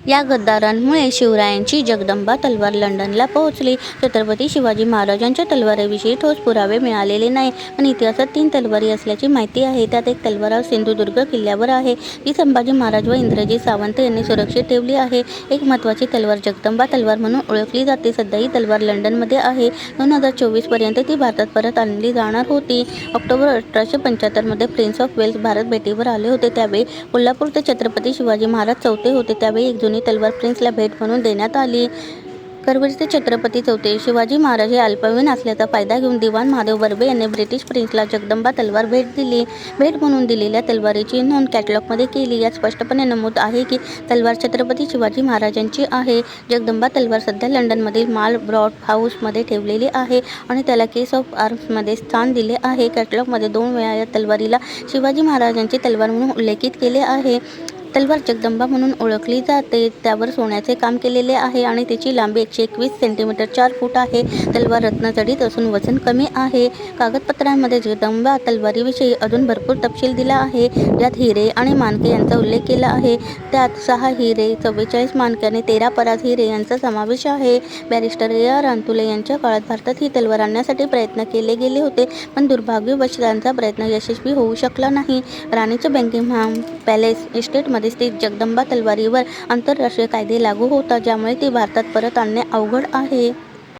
या गद्दारांमुळे शिवरायांची जगदंबा तलवार लंडनला पोहोचली. छत्रपती शिवाजी महाराजांच्या तलवारीविषयी ठोस पुरावे मिळालेले नाही, पण इतिहासात 3 तलवारी असल्याची माहिती आहे. त्यात एक तलवार सिंधुदुर्ग किल्ल्यावर आहे. ती संभाजी महाराज व इंद्रजित सावंत यांनी सुरक्षित ठेवली आहे. एक महत्त्वाची तलवार जगदंबा तलवार म्हणून ओळखली जाते. सध्या ही तलवार लंडनमध्ये आहे. 2024 पर्यंत ती भारतात परत आणली जाणार होती. ऑक्टोबर 1875 मध्ये प्रिन्स ऑफ वेल्स भारत भेटीवर आले होते. त्यावेळी कोल्हापूरचे छत्रपती शिवाजी महाराज चौथे होते. त्यावेळी एक जुनी तलवार प्रिन्सला भेट म्हणून देण्यात आली. करवीरचे छत्रपती चौथे शिवाजी महाराज हे अल्पवयीन असल्याचा फायदा घेऊन दिवाण महादेव बर्वे यांनी ब्रिटिश प्रिन्सला जगदंबा तलवार भेट दिली. भेट म्हणून दिलेल्या तलवारीची नोंद कॅटलॉगमध्ये केली. यात स्पष्टपणे नमूद आहे की तलवार छत्रपती शिवाजी महाराजांची आहे. जगदंबा तलवार सध्या लंडनमधील मार्लबोरो हाऊसमध्ये ठेवलेली आहे आणि त्याला केस ऑफ आर्म्समध्ये स्थान दिले आहे. कॅटलॉगमध्ये 2 वेळा या तलवारीला शिवाजी महाराजांची तलवार म्हणून उल्लेखित केले आहे. तलवार जगदंबा म्हणून ओळखली जाते. त्यावर सोन्याचे काम केलेले आहे आणि तिची लांबी 121 सेंटीमीटर 4 फूट आहे. तलवार रत्नजडीत असून वजन कमी आहे. कागदपत्रांमध्ये जगदंबा तलवारीविषयी अजून भरपूर तपशील दिला आहे, ज्यात हिरे आणि माणके यांचा उल्लेख केला आहे. त्यात 6 हिरे, 44 माणके आणि 13 परास हिरे यांचा समावेश आहे. Barrister A.R. अंतुले यांच्या काळात भारतात ही तलवार आणण्यासाठी प्रयत्न केले गेले होते, पण दुर्भाग्यवश त्यांचा प्रयत्न यशस्वी होऊ शकला नाही. राणीच्या बकिंगहॅम पॅलेस इस्टेटमध्ये स्थित जगदंबा तलवारीवर आंतरराष्ट्रीय कायदे लागू होतात, ज्यामुळे ती भारतात परत आणणे अवघड आहे.